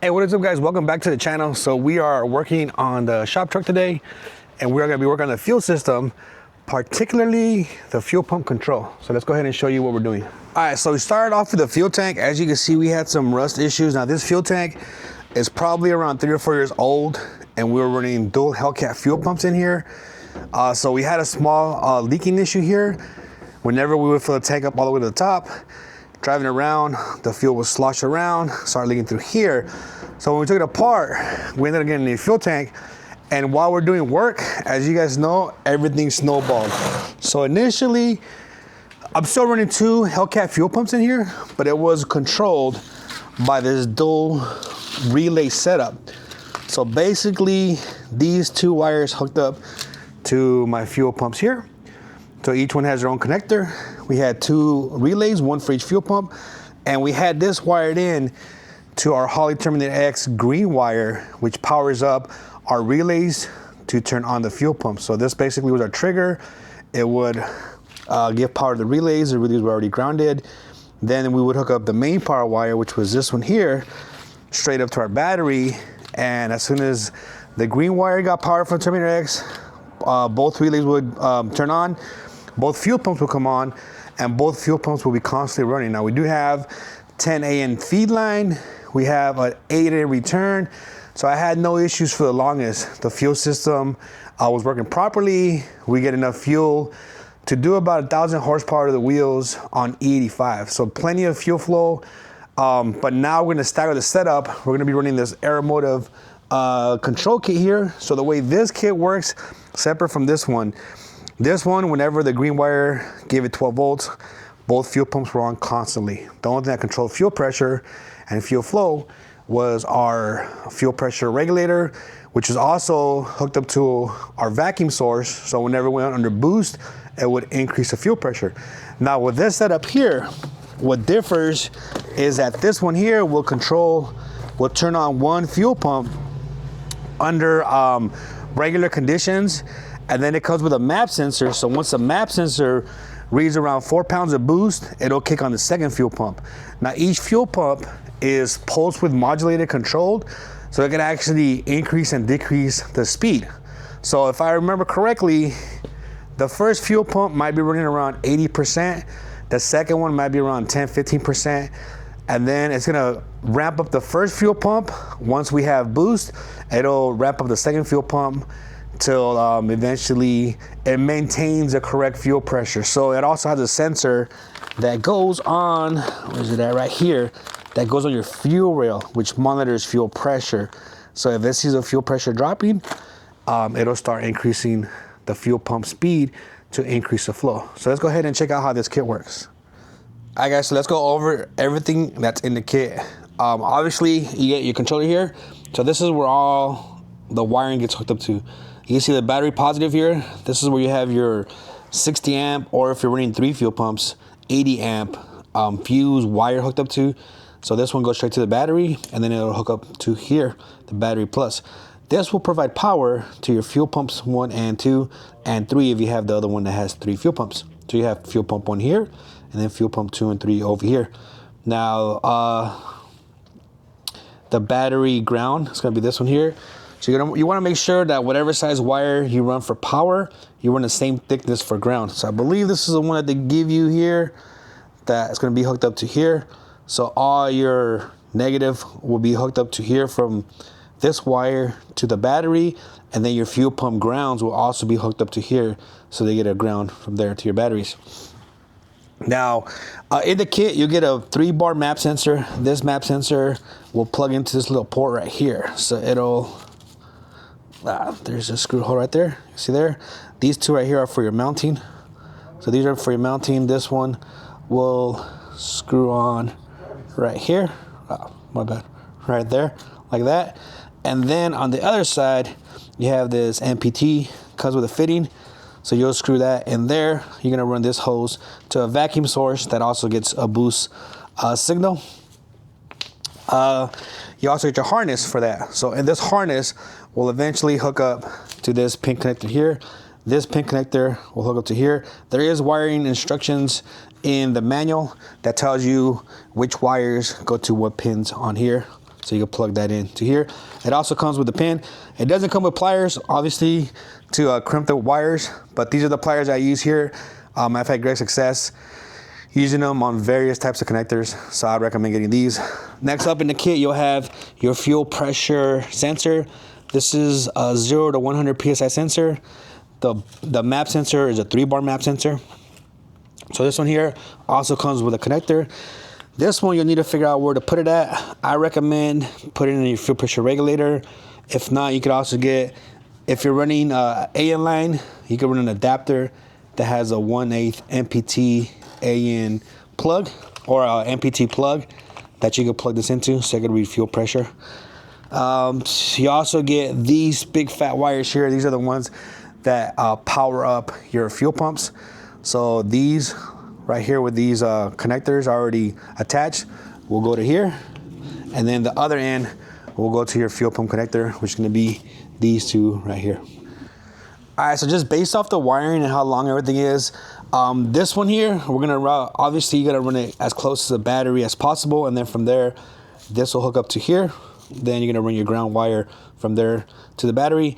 Hey, what is up, guys? Welcome back to the channel. So we are working on the shop truck today, and we're going to be working on the fuel system, particularly the fuel pump control. So let's go ahead and show you what we're doing. All right, so we started off with the fuel tank. As you can see, we had some rust issues. Now this fuel tank is probably around 3 or 4 years old, and we were running dual Hellcat fuel pumps in here. So we had a small leaking issue here. Whenever we would fill the tank up all the way to the top, driving around, the fuel was sloshed around, started leaking through here. So when we took it apart, we ended up getting a fuel tank. And while we're doing work, as you guys know, everything snowballed. So initially, I'm still running 2 Hellcat fuel pumps in here, but it was controlled by this dual relay setup. So basically, these 2 wires hooked up to my fuel pumps here. So each one has their own connector. We had 2 relays, 1 for each fuel pump, and we had this wired in to our Holley Terminator X green wire, which powers up our relays to turn on the fuel pump. So this basically was our trigger. It would give power to the relays. The relays were already grounded. Then we would hook up the main power wire, which was this one here, straight up to our battery. And as soon as the green wire got power from Terminator X, both relays would turn on, both fuel pumps will come on, and both fuel pumps will be constantly running. Now we do have 10 AN feed line, we have an 8 AN return, so I had no issues for the longest. The fuel system was working properly. We get enough fuel to do about 1,000 horsepower to the wheels on E85, so plenty of fuel flow. But now we're gonna stagger the setup. We're gonna be running this Aeromotive control kit here. So the way this kit works, separate from this one, whenever the green wire gave it 12 volts, both fuel pumps were on constantly. The only thing that controlled fuel pressure and fuel flow was our fuel pressure regulator, which is also hooked up to our vacuum source. So whenever we went under boost, it would increase the fuel pressure. Now with this setup here, what differs is that this one here will turn on 1 fuel pump under regular conditions, and then it comes with a map sensor. So once the map sensor reads around 4 pounds of boost, it'll kick on the second fuel pump. Now each fuel pump is pulse width modulated controlled, so it can actually increase and decrease the speed. So if I remember correctly, the first fuel pump might be running around 80%, the second one might be around 10-15%, and then it's gonna ramp up the first fuel pump. Once we have boost, it'll ramp up the second fuel pump till eventually it maintains the correct fuel pressure. So it also has a sensor that goes on, where's it at, right here, that goes on your fuel rail, which monitors fuel pressure. So if it sees a fuel pressure dropping, it'll start increasing the fuel pump speed to increase the flow. So let's go ahead and check out how this kit works. All right, guys, so let's go over everything that's in the kit. Obviously, you get your controller here. So this is where all the wiring gets hooked up to. You can see the battery positive here. This is where you have your 60 amp, or if you're running 3 fuel pumps, 80 amp fuse wire hooked up to. So this one goes straight to the battery, and then it'll hook up to here, the battery plus. This will provide power to your fuel pumps 1 and 2 and 3 if you have the other one that has 3 fuel pumps. So you have fuel pump 1 here, and then fuel pump 2 and 3 over here. Now, the battery ground is gonna be this one here. So you wanna make sure that whatever size wire you run for power, you run the same thickness for ground. So I believe this is the one that they give you here, that it's gonna be hooked up to here. So all your negative will be hooked up to here from this wire to the battery, and then your fuel pump grounds will also be hooked up to here, so they get a ground from there to your batteries. Now, in the kit, you get a 3-bar map sensor. This map sensor will plug into this little port right here. So it'll, there's a screw hole right there. You see there? These 2 right here are for your mounting. So these are for your mounting. This one will screw on right here. Oh, my bad. Right there, like that. And then on the other side, you have this MPT, comes with a fitting. So you'll screw that in there. You're gonna run this hose to a vacuum source that also gets a boost signal. You also get your harness for that. So in this harness will eventually hook up to this pin connector here. This pin connector will hook up to here. There is wiring instructions in the manual that tells you which wires go to what pins on here. So you can plug that in to here. It also comes with a pin. It doesn't come with pliers, obviously, to crimp the wires, but these are the pliers I use here. I've had great success using them on various types of connectors, so I'd recommend getting these. Next up in the kit, you'll have your fuel pressure sensor. This is a 0 to 100 PSI sensor. The map sensor is a 3-bar map sensor. So this one here also comes with a connector. This one, you'll need to figure out where to put it at. I recommend putting it in your fuel pressure regulator. If not, you could also get, if you're running AN line, you can run an adapter that has a 1/8 MPT AN plug, or a MPT plug that you can plug this into, so you can read fuel pressure. You also get these big fat wires here. These are the ones that power up your fuel pumps. So these right here with these connectors already attached will go to here, and then the other end will go to your fuel pump connector, which is going to be these two right here. All right, so just based off the wiring and how long everything is, this one here, we're gonna run, obviously you gotta run it as close to the battery as possible, and then from there, this will hook up to here. Then you're gonna run your ground wire from there to the battery.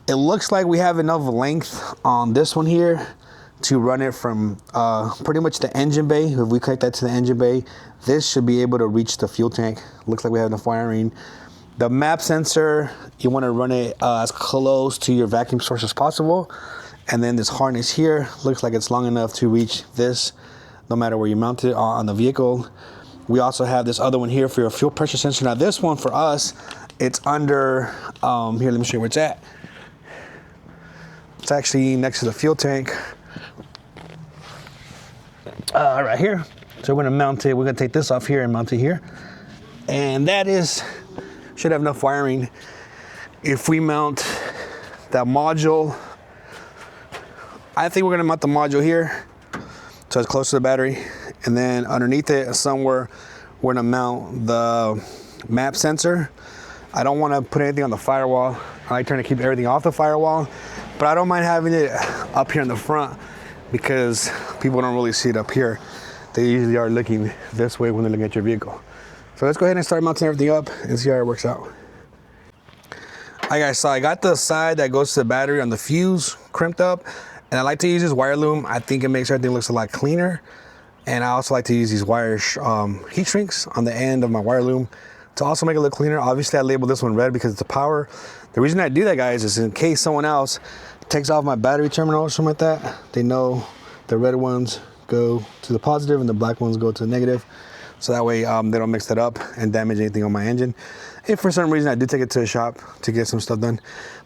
It looks like we have enough length on this one here to run it from pretty much the engine bay. If we connect that to the engine bay, this should be able to reach the fuel tank. Looks like we have enough wiring. The map sensor, you want to run it as close to your vacuum source as possible. And then this harness here looks like it's long enough to reach this, no matter where you mount it on the vehicle. We also have this other one here for your fuel pressure sensor. Now this one for us, it's under, here, let me show you where it's at. It's actually next to the fuel tank. Right here. So we're gonna mount it, we're gonna take this off here and mount it here. And that is, should have enough wiring. If we mount that module, I think we're gonna mount the module here so it's close to the battery, and then underneath it somewhere we're gonna mount the map sensor. I don't want to put anything on the firewall. I like trying to keep everything off the firewall, but I don't mind having it up here in the front because people don't really see it up here. They usually are looking this way when they're looking at your vehicle. So let's go ahead and start mounting everything up and see how it works out. All right guys, so I got the side that goes to the battery on the fuse crimped up, and I like to use this wire loom. I think it makes everything looks a lot cleaner. And I also like to use these wire heat shrinks on the end of my wire loom to also make it look cleaner. Obviously I labeled this one red because it's a power. The reason I do that, guys, is in case someone else takes off my battery terminal or something like that, they know the red ones go to the positive and the black ones go to the negative. So that way they don't mix that up and damage anything on my engine. If for some reason I do take it to the shop to get some stuff done.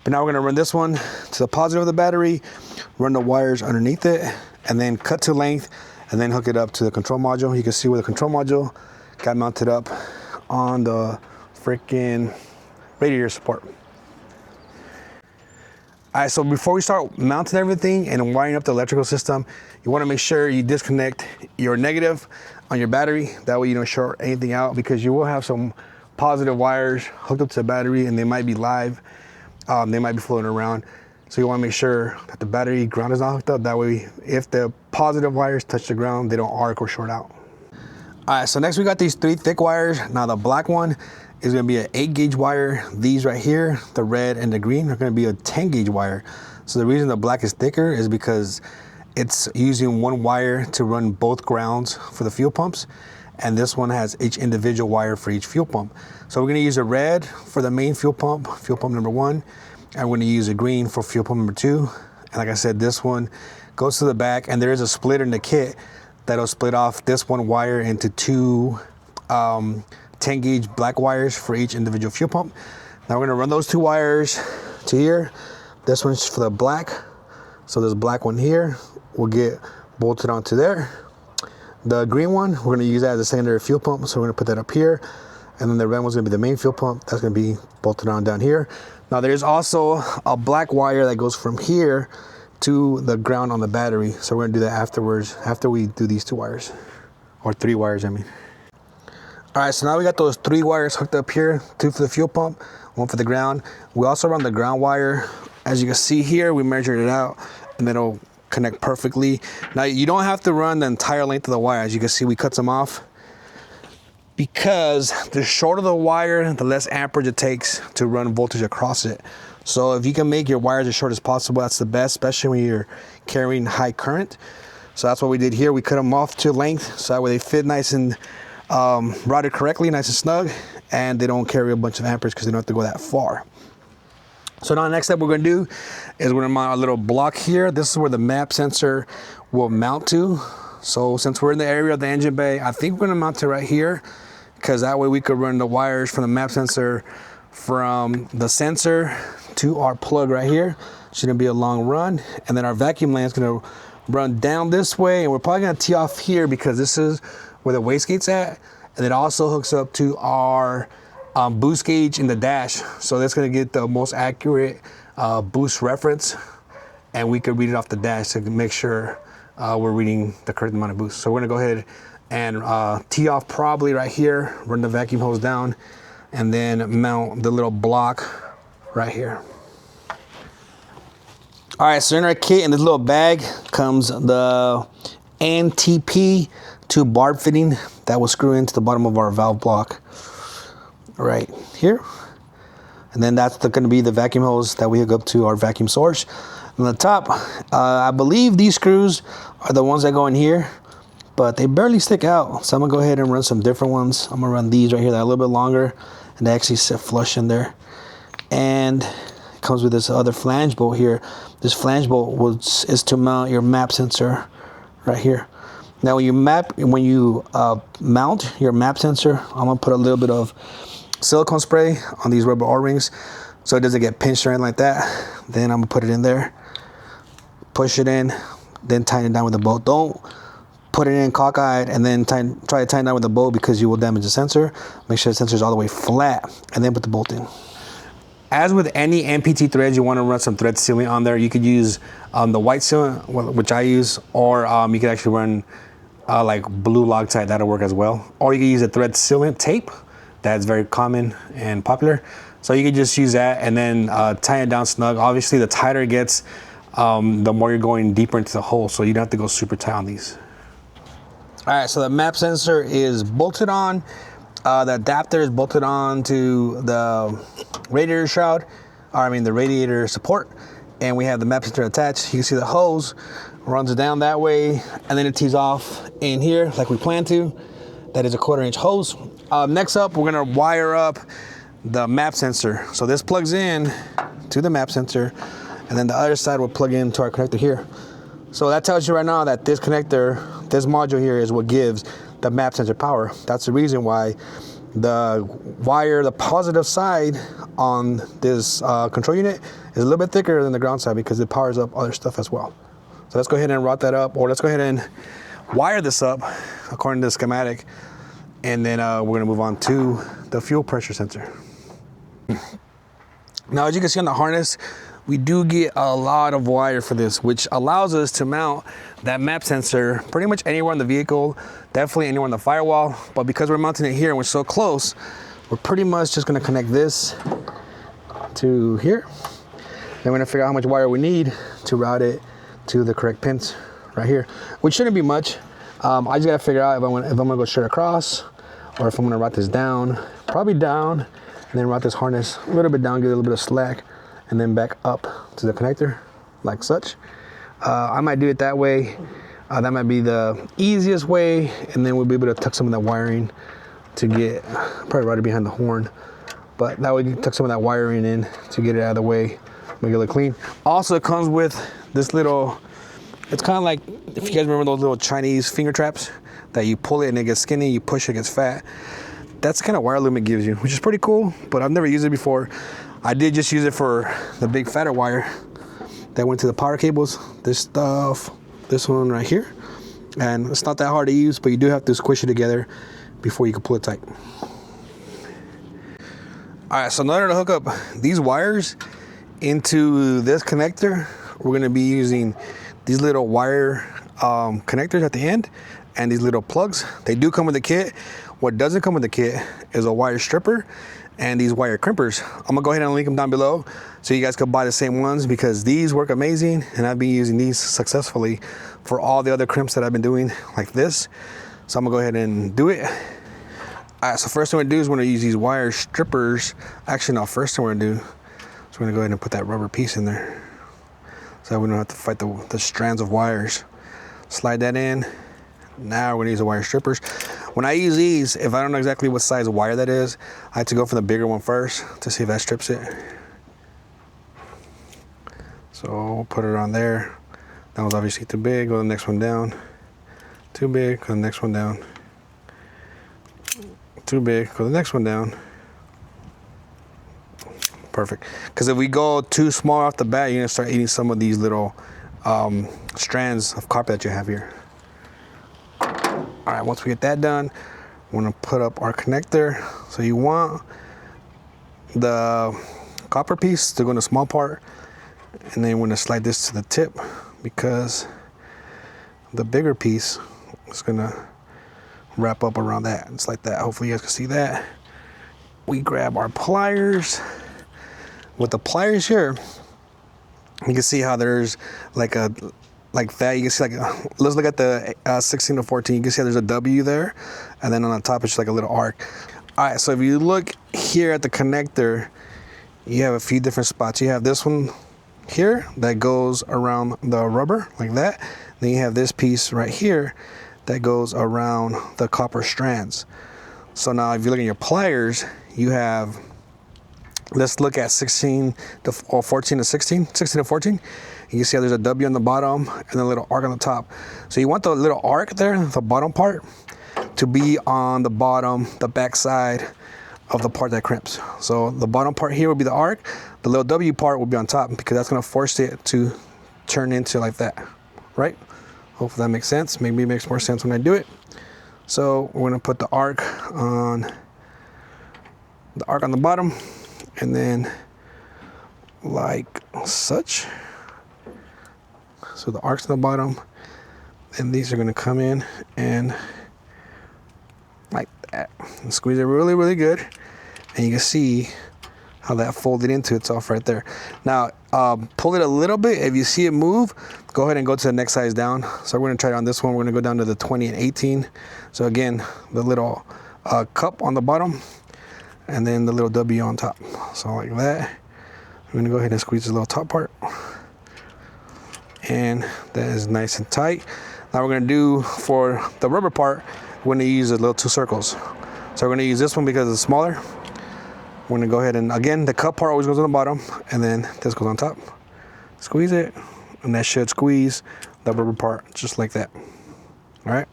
But now we're gonna run this one to the positive of the battery, run the wires underneath it, and then cut to length, and then hook it up to the control module. You can see where the control module got mounted up on the freaking radiator support. All right, so before we start mounting everything and wiring up the electrical system, you wanna make sure you disconnect your negative on your battery. That way you don't short anything out, because you will have some positive wires hooked up to the battery and they might be live. They might be floating around. So you wanna make sure that the battery ground is not hooked up. That way, if the positive wires touch the ground, they don't arc or short out. All right, so next we got these 3 thick wires. Now the black one is gonna be an 8-gauge wire. These right here, the red and the green, are gonna be a 10-gauge wire. So the reason the black is thicker is because it's using one wire to run both grounds for the fuel pumps. And this one has each individual wire for each fuel pump. So we're gonna use a red for the main fuel pump number 1. And we're gonna use a green for fuel pump number 2. And like I said, this one goes to the back, and there is a splitter in the kit that'll split off this one wire into 2 10-gauge black wires for each individual fuel pump. Now we're gonna run those 2 wires to here. This one's for the black. So this black one here will get bolted onto there. The green one, we're gonna use that as a secondary fuel pump. So we're gonna put that up here. And then the red one's gonna be the main fuel pump. That's gonna be bolted on down here. Now there's also a black wire that goes from here to the ground on the battery. So we're gonna do that afterwards, after we do these 2 wires, or 3 wires, I mean. All right, so now we got those 3 wires hooked up here, 2 for the fuel pump, 1 for the ground. We also run the ground wire. As you can see here, we measured it out, and it'll connect perfectly. Now you don't have to run the entire length of the wire. As you can see, we cut some off. because the shorter the wire, the less amperage it takes to run voltage across it. So if you can make your wires as short as possible, that's the best, especially when you're carrying high current. So that's what we did here. We cut them off to length so that way they fit nice and routed correctly, nice and snug, and they don't carry a bunch of amperage because they don't have to go that far. So now the next step we're gonna do is we're gonna mount a little block here. This is where the map sensor will mount to. So since we're in the area of the engine bay, I think we're gonna mount it right here, because that way we could run the wires from the map sensor from the sensor to our plug right here. It's gonna be a long run, and then our vacuum line is gonna run down this way, and we're probably gonna tee off here because this is where the wastegate's at, and it also hooks up to our boost gauge in the dash. So that's gonna get the most accurate boost reference, and we could read it off the dash to make sure we're reading the correct amount of boost. So we're gonna go ahead and tee off probably right here, run the vacuum hose down, and then mount the little block right here. All right, so in our kit, in this little bag, comes the NTP 2 barb fitting that will screw into the bottom of our valve block right here. And then that's gonna be the vacuum hose that we hook up to our vacuum source. On the top, I believe these screws are the ones that go in here, but they barely stick out. So I'm gonna go ahead and run some different ones. I'm gonna run these right here that are a little bit longer, and they actually sit flush in there. And it comes with this other flange bolt here. This flange bolt is to mount your map sensor right here. Now when you mount your map sensor, I'm gonna put a little bit of silicone spray on these rubber O-rings so it doesn't get pinched or anything like that. Then I'm gonna put it in there, push it in, then tighten it down with a bolt. Don't put it in cockeyed and then try to tighten down with a bolt, because you will damage the sensor. Make sure the sensor is all the way flat, and then put the bolt in. As with any MPT threads, you want to run some thread sealing on there. You could use the white sealant, which I use, or you could actually run like blue Loctite. That'll work as well. Or you can use a thread sealant tape. That's very common and popular. So you can just use that and then tie it down snug. Obviously, the tighter it gets, the more you're going deeper into the hole. So you don't have to go super tight on these. All right, so the map sensor is bolted on. The adapter is bolted on to the radiator shroud, or I mean the radiator support, and we have the map sensor attached. You can see the hose runs down that way, and then it tees off in here like we plan to. That is a 1/4 inch hose. Next up, we're gonna wire up the map sensor. So this plugs in to the map sensor, and then the other side will plug into our connector here. So that tells you right now that this connector, this module here, is what gives the map sensor power. That's the reason why the wire, the positive side on this control unit is a little bit thicker than the ground side, because it powers up other stuff as well. So let's go ahead and route that up, or let's go ahead and wire this up according to the schematic, and then we're gonna move on to the fuel pressure sensor. Now, as you can see on the harness, we do get a lot of wire for this, which allows us to mount that map sensor pretty much anywhere on the vehicle, definitely anywhere on the firewall. But because we're mounting it here and we're so close, we're pretty much just gonna connect this to here. Then we're gonna figure out how much wire we need to route it to the correct pins right here, which shouldn't be much. I just gotta figure out if I'm gonna go straight across, or if I'm gonna route this down, probably down, and then route this harness a little bit down, get a little bit of slack, and then back up to the connector like such. I might do it that way. That might be the easiest way, and then we'll be able to tuck some of that wiring to get probably right behind the horn. But that way you can tuck some of that wiring in to get it out of the way, make it look clean. Also, it comes with this little, it's kind of like, if you guys remember those little Chinese finger traps that you pull it and it gets skinny, you push it gets fat. That's the kind of wire loom it gives you, which is pretty cool, but I've never used it before. I did just use it for the big fatter wire that went to the power cables. This stuff, this one right here. And it's not that hard to use, but you do have to squish it together before you can pull it tight. All right, so in order to hook up these wires into this connector, we're gonna be using these little wire connectors at the end and these little plugs. They do come with the kit. What doesn't come with the kit is a wire stripper and these wire crimpers. I'm gonna go ahead and link them down below so you guys can buy the same ones, because these work amazing, and I've been using these successfully for all the other crimps that I've been doing like this. So I'm gonna go ahead and do it. All right, so first thing we're gonna do is we're gonna use these wire strippers. Actually, no, first thing we're gonna do is we're gonna go ahead and put that rubber piece in there, so we don't have to fight the strands of wires. Slide that in. Now we're gonna use the wire strippers. When I use these, if I don't know exactly what size wire that is, I have to go for the bigger one first to see if that strips it. So we'll put it on there. That was obviously too big. Go to the next one down. Too big. Go to the next one down. Too big. Go to the next one down. Perfect. Because if we go too small off the bat, you're gonna start eating some of these little strands of copper that you have here. All right, once we get that done, we're gonna put up our connector. So you want the copper piece to go in the small part, and then we're gonna slide this to the tip because the bigger piece is gonna wrap up around that. It's like that. Hopefully you guys can see that. We grab our pliers. With the pliers here, you can see how there's like that. You can see let's look at the 16 to 14. You can see how there's a W there, and then on the top it's like a little arc. All right, so if you look here at the connector, you have a few different spots. You have this one here that goes around the rubber like that. Then you have this piece right here that goes around the copper strands. So now if you look at your pliers, you have, let's look at 16 to 14 to 16 to 14. You can see how there's a W on the bottom and a little arc on the top. So you want the little arc there, the bottom part, to be on the bottom, the back side of the part that crimps. So the bottom part here will be the arc. The little W part will be on top because that's gonna force it to turn into like that, right? Hopefully that makes sense. Maybe it makes more sense when I do it. So we're gonna put the arc on the bottom, and then like such. So the arc's on the bottom, and these are gonna come in and like that, and squeeze it really, really good. And you can see how that folded into itself right there. Now, pull it a little bit. If you see it move, go ahead and go to the next size down. So we're gonna try it on this one. We're gonna go down to the 20 and 18. So again, the little cup on the bottom, and then the little W on top. So like that. I'm gonna go ahead and squeeze the little top part. And that is nice and tight. Now we're gonna do, for the rubber part, we're gonna use the little 2 circles. So we're gonna use this one because it's smaller. We're gonna go ahead and, again, the cup part always goes on the bottom, and then this goes on top. Squeeze it, and that should squeeze the rubber part just like that. All right?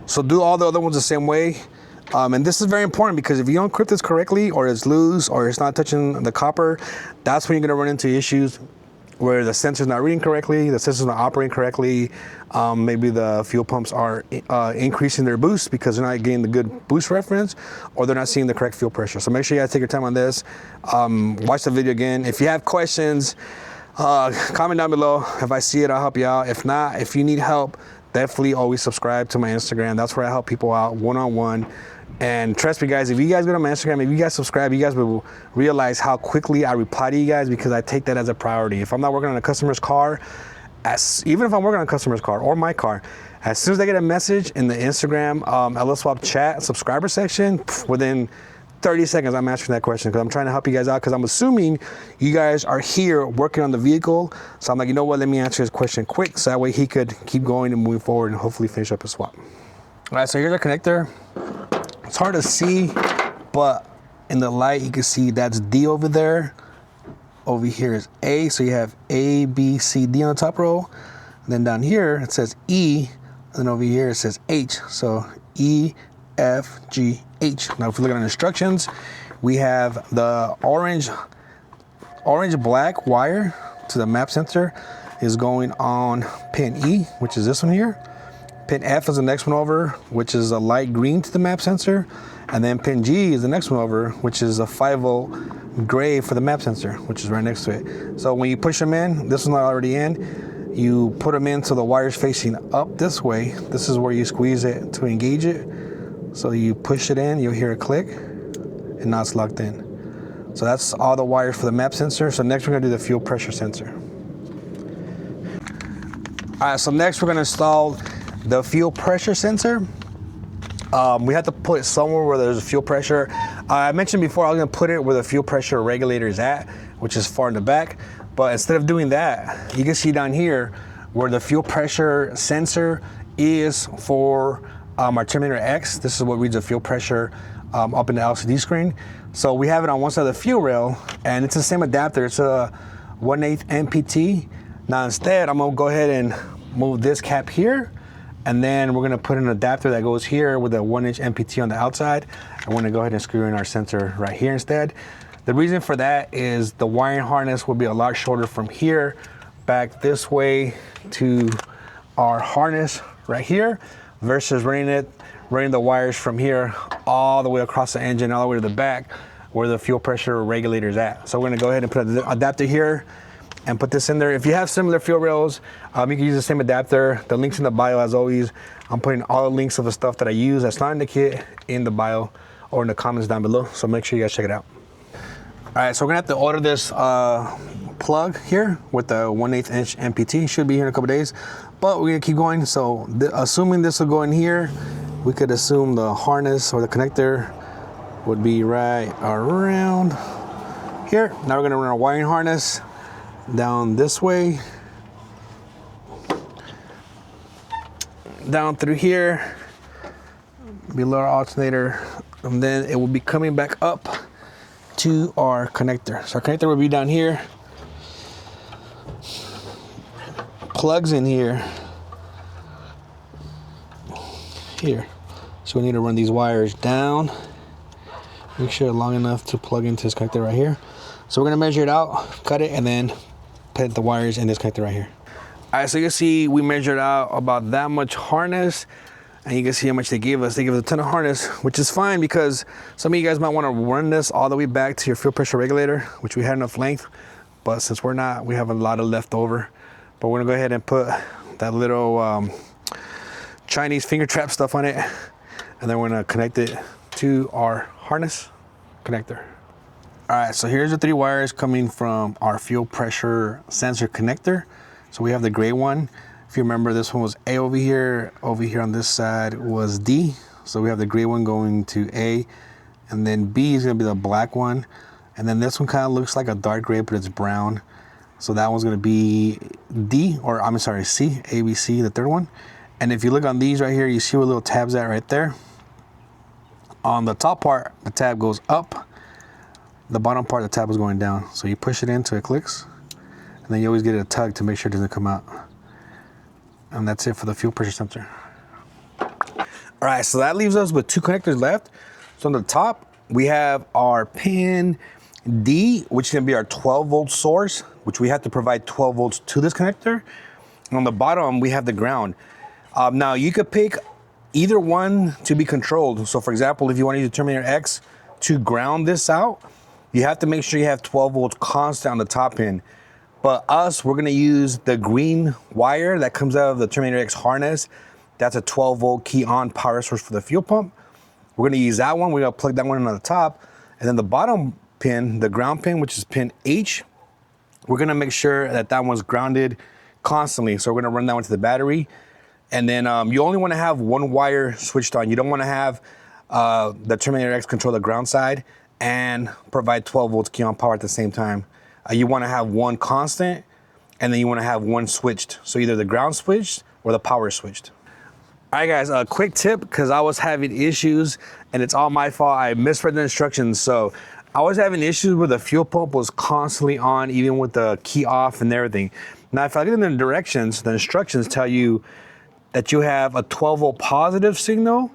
So do all the other ones the same way. And this is very important because if you don't grip this correctly, or it's loose, or it's not touching the copper, that's when you're gonna run into issues where the sensor's not reading correctly, the sensor's not operating correctly. Maybe the fuel pumps are increasing their boost because they're not getting the good boost reference, or they're not seeing the correct fuel pressure. So make sure you guys take your time on this. Watch the video again. If you have questions, comment down below. If I see it, I'll help you out. If not, if you need help, definitely always subscribe to my Instagram. That's where I help people out one-on-one. And trust me, guys, if you guys go to my Instagram, if you guys subscribe, you guys will realize how quickly I reply to you guys, because I take that as a priority. If I'm not working on a customer's car, even if I'm working on a customer's car or my car, as soon as I get a message in the Instagram LS Swap chat subscriber section, within 30 seconds, I'm answering that question, because I'm trying to help you guys out, because I'm assuming you guys are here working on the vehicle. So I'm like, you know what, let me answer his question quick, so that way he could keep going and move forward and hopefully finish up his swap. All right, so here's our connector. It's hard to see, but in the light, you can see that's D over there. Over here is A, so you have A, B, C, D on the top row. And then down here, it says E, and then over here, it says H. So E, F, G, H. Now, if we look at the instructions, we have the orange-black wire to the map sensor is going on pin E, which is this one here. Pin F is the next one over, which is a light green to the map sensor. And then pin G is the next one over, which is a 5-volt gray for the map sensor, which is right next to it. So when you push them in, this is not already in, you put them in so the wire's facing up this way. This is where you squeeze it to engage it. So you push it in, you'll hear a click, and now it's locked in. So that's all the wires for the map sensor. So next we're gonna do the fuel pressure sensor. All right, so next we're gonna install the fuel pressure sensor. We have to put it somewhere where there's a fuel pressure. I mentioned before I was gonna put it where the fuel pressure regulator is at, which is far in the back. But instead of doing that, you can see down here where the fuel pressure sensor is for our Terminator X. This is what reads the fuel pressure up in the LCD screen. So we have it on one side of the fuel rail, and it's the same adapter. It's a 1/8 MPT. Now instead, I'm gonna go ahead and move this cap here, and then we're gonna put an adapter that goes here with a 1-inch MPT on the outside. I'm gonna go ahead and screw in our sensor right here instead. The reason for that is the wiring harness will be a lot shorter from here back this way to our harness right here versus running the wires from here all the way across the engine, all the way to the back where the fuel pressure regulator is at. So we're gonna go ahead and put an adapter here and put this in there. If you have similar fuel rails, you can use the same adapter. The link's in the bio as always. I'm putting all the links of the stuff that I use that's not in the kit in the bio or in the comments down below. So make sure you guys check it out. All right, so we're gonna have to order this plug here with the 1/8 inch MPT. Should be here in a couple days, but we're gonna keep going. So assuming this will go in here, we could assume the harness or the connector would be right around here. Now we're gonna run our wiring harness down this way, down through here, below our alternator, and then it will be coming back up to our connector. So our connector will be down here, plugs in here. So we need to run these wires down, make sure they're long enough to plug into this connector right here. So we're gonna measure it out, cut it, and then put the wires in this connector right here. All right, so you can see we measured out about that much harness, and you can see how much they gave us. They gave us a ton of harness, which is fine because some of you guys might want to run this all the way back to your fuel pressure regulator, which we had enough length, but since we're not, we have a lot of left over. But we're gonna go ahead and put that little Chinese finger trap stuff on it, and then we're gonna connect it to our harness connector. All right, so here's the 3 wires coming from our fuel pressure sensor connector. So we have the gray one. If you remember, this one was A over here on this side was D. So we have the gray one going to A, and then B is gonna be the black one. And then this one kind of looks like a dark gray, but it's brown. So that one's gonna be D, or I'm sorry, C, A, B, C, the third one. And if you look on these right here, you see where little tab's at right there. On the top part, the tab goes up. The bottom part, the tab is going down. So you push it in till it clicks, and then you always get a tug to make sure it doesn't come out. And that's it for the fuel pressure sensor. All right, so that leaves us with 2 connectors left. So on the top, we have our pin D, which is gonna be our 12-volt source, which we have to provide 12 volts to this connector. And on the bottom, we have the ground. Now you could pick either one to be controlled. So for example, if you want to use the Terminator X to ground this out, you have to make sure you have 12 volts constant on the top pin. But we're gonna use the green wire that comes out of the Terminator X harness. That's a 12 volt key on power source for the fuel pump. We're gonna use that one. We're gonna plug that one in on the top. And then the bottom pin, the ground pin, which is pin H, we're gonna make sure that that one's grounded constantly. So we're gonna run that one to the battery. And then you only wanna have one wire switched on. You don't wanna have the Terminator X control the ground side and provide 12 volts key on power at the same time. You wanna have one constant, and then you wanna have one switched. So either the ground switched or the power switched. All right guys, a quick tip, because I was having issues and it's all my fault. I misread the instructions. So I was having issues where the fuel pump was constantly on, even with the key off and everything. Now, if I look at the directions, the instructions tell you that you have a 12 volt positive signal,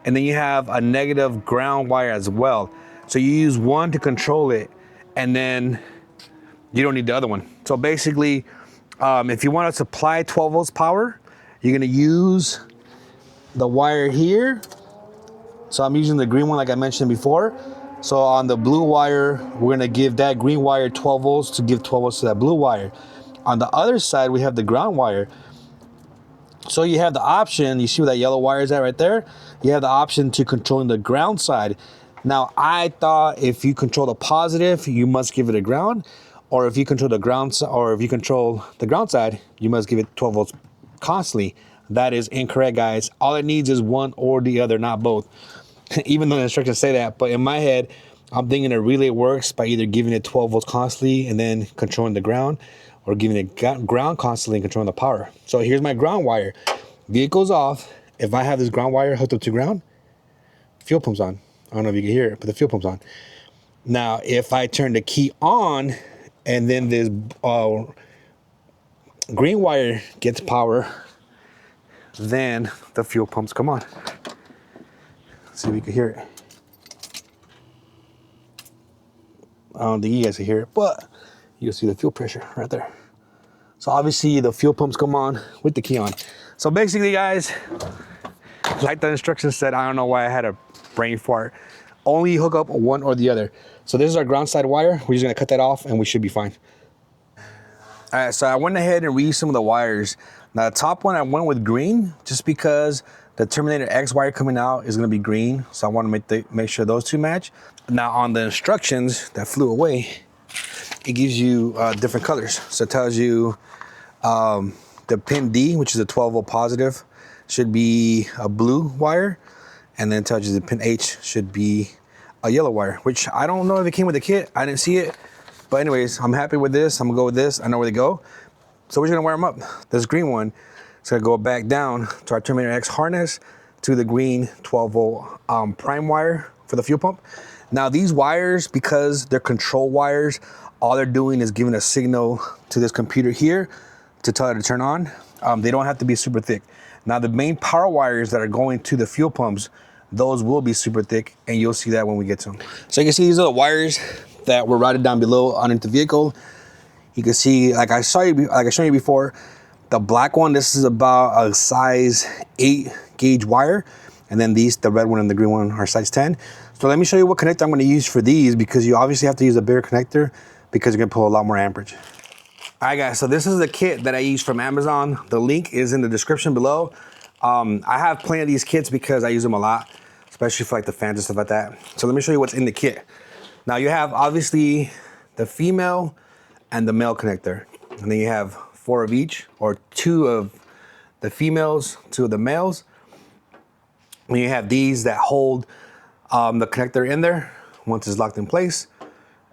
and then you have a negative ground wire as well. So you use one to control it, and then you don't need the other one. So basically, if you want to supply 12 volts power, you're gonna use the wire here. So I'm using the green one like I mentioned before. So on the blue wire, we're gonna give that green wire 12 volts to give 12 volts to that blue wire. On the other side, we have the ground wire. So you have the option, you see where that yellow wire is at right there? You have the option to controlling the ground side. Now, I thought if you control the positive, you must give it a ground, or if you control the ground, or if you control the ground side, you must give it 12 volts constantly. That is incorrect, guys. All it needs is one or the other, not both. Even though the instructions say that, but in my head, I'm thinking a relay works by either giving it 12 volts constantly and then controlling the ground, or giving it ground constantly and controlling the power. So here's my ground wire. Vehicle's off. If I have this ground wire hooked up to ground, fuel pump's on. I don't know if you can hear it, but the fuel pump's on. Now, if I turn the key on and then this green wire gets power, then the fuel pumps come on. Let's see if we can hear it. I don't think you guys can hear it, but you'll see the fuel pressure right there. So obviously the fuel pumps come on with the key on. So basically, guys, like the instructions said, I don't know why I had a brain fart. Only hook up one or the other. So this is our ground side wire. We're just gonna cut that off and we should be fine. All right, so I went ahead and reused some of the wires. Now the top one I went with green just because the Terminator X wire coming out is gonna be green. So I wanna make sure those two match. Now on the instructions that flew away, it gives you different colors. So it tells you the pin D, which is a 12 volt positive, should be a blue wire. And then it tells you the pin H should be a yellow wire, which I don't know if it came with the kit. I didn't see it. But anyways, I'm happy with this. I'm gonna go with this. I know where they go. So we're just gonna wire them up. This green one is gonna go back down to our Terminator X harness to the green 12 volt prime wire for the fuel pump. Now these wires, because they're control wires, all they're doing is giving a signal to this computer here to tell it to turn on. They don't have to be super thick. Now the main power wires that are going to the fuel pumps, those will be super thick, and you'll see that when we get to them. So you can see these are the wires that were routed down below underneath the vehicle. You can see, like I showed you before, the black one, this is about a size 8 gauge wire. And then these, the red one and the green one, are size 10. So let me show you what connector I'm gonna use for these, because you obviously have to use a bigger connector because you're gonna pull a lot more amperage. All right, guys, so this is the kit that I use from Amazon. The link is in the description below. I have plenty of these kits because I use them a lot, especially for like the fans and stuff like that. So let me show you what's in the kit. Now you have obviously the female and the male connector. And then you have 4 of each, or 2 of the females, 2 of the males. And you have these that hold the connector in there once it's locked in place.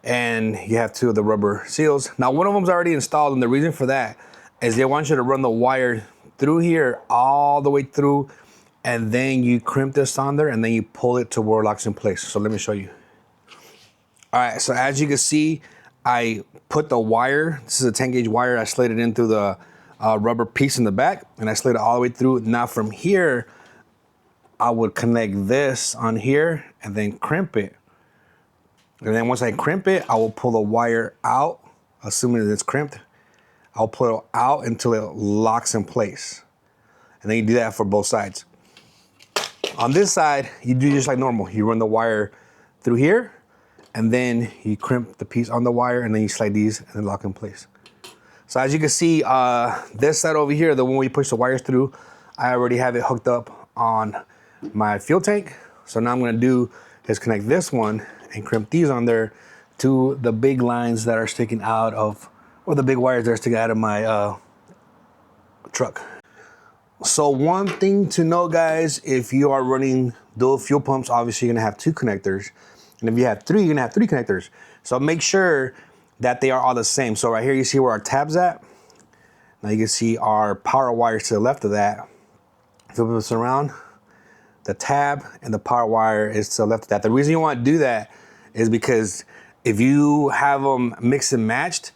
And you have 2 of the rubber seals. Now one of them's already installed, and the reason for that is they want you to run the wire through here all the way through, and then you crimp this on there and then you pull it to where it locks in place. So let me show you. All right, so as you can see, I put the wire, this is a 10 gauge wire, I slid it in through the rubber piece in the back, and I slid it all the way through. Now from here, I would connect this on here and then crimp it. And then once I crimp it, I will pull the wire out, assuming that it's crimped. I'll pull it out until it locks in place. And then you do that for both sides. On this side, you do just like normal. You run the wire through here, and then you crimp the piece on the wire, and then you slide these and then lock in place. So as you can see, this side over here, the one we push the wires through, I already have it hooked up on my fuel tank. So now I'm gonna do is connect this one and crimp these on there to the big lines that are sticking out of, or the big wires that are sticking out of my truck. So one thing to know, guys, if you are running dual fuel pumps, obviously you're gonna have 2 connectors. And if you have 3, you're gonna have 3 connectors. So make sure that they are all the same. So right here, you see where our tab's at. Now you can see our power wires to the left of that. Flip this around, the tab and the power wire is to the left of that. The reason you wanna do that is because if you have them mixed and matched,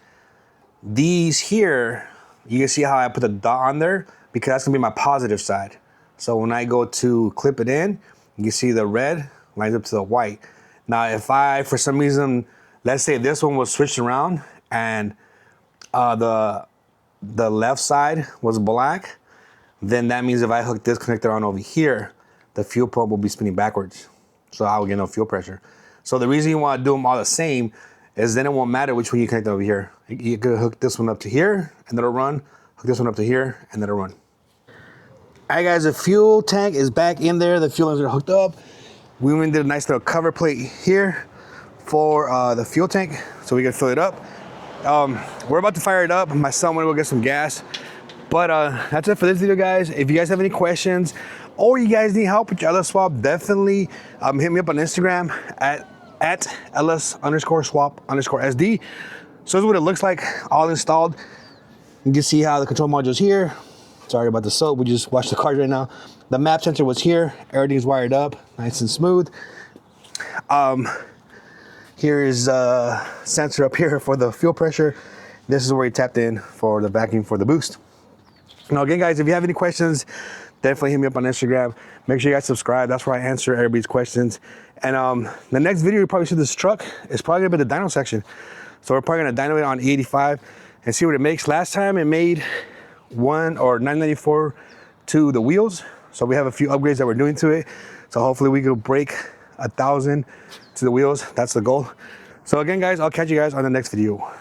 these here, you can see how I put the dot on there, because that's gonna be my positive side. So when I go to clip it in, you can see the red lines up to the white. Now, if I, for some reason, let's say this one was switched around and the left side was black, then that means if I hook this connector on over here, the fuel pump will be spinning backwards. So I will get no fuel pressure. So the reason you want to do them all the same is then it won't matter which one you connect over here. You could hook this one up to here and it'll run, hook this one up to here and it'll run. All right, guys, the fuel tank is back in there. The fuel lines are hooked up. We went and did a nice little cover plate here for the fuel tank so we can fill it up. We're about to fire it up. My son went to go get some gas, But that's it for this video, guys. If you guys have any questions or you guys need help with your LS swap, definitely hit me up on Instagram at LS_swap_SD. So this is what it looks like all installed. You can see how the control module's here. Sorry about the soap, we just watched the cars right now. The map sensor was here. Everything's wired up, nice and smooth. Here is a sensor up here for the fuel pressure. This is where you tapped in for the vacuum for the boost. Now again, guys, if you have any questions, definitely hit me up on Instagram. Make sure you guys subscribe. That's where I answer everybody's questions. And the next video you probably see this truck is probably gonna be the dyno section. So we're probably gonna dyno it on E85 and see what it makes. Last time it made 994 to the wheels. So we have a few upgrades that we're doing to it. So hopefully we can break 1,000 to the wheels. That's the goal. So again, guys, I'll catch you guys on the next video.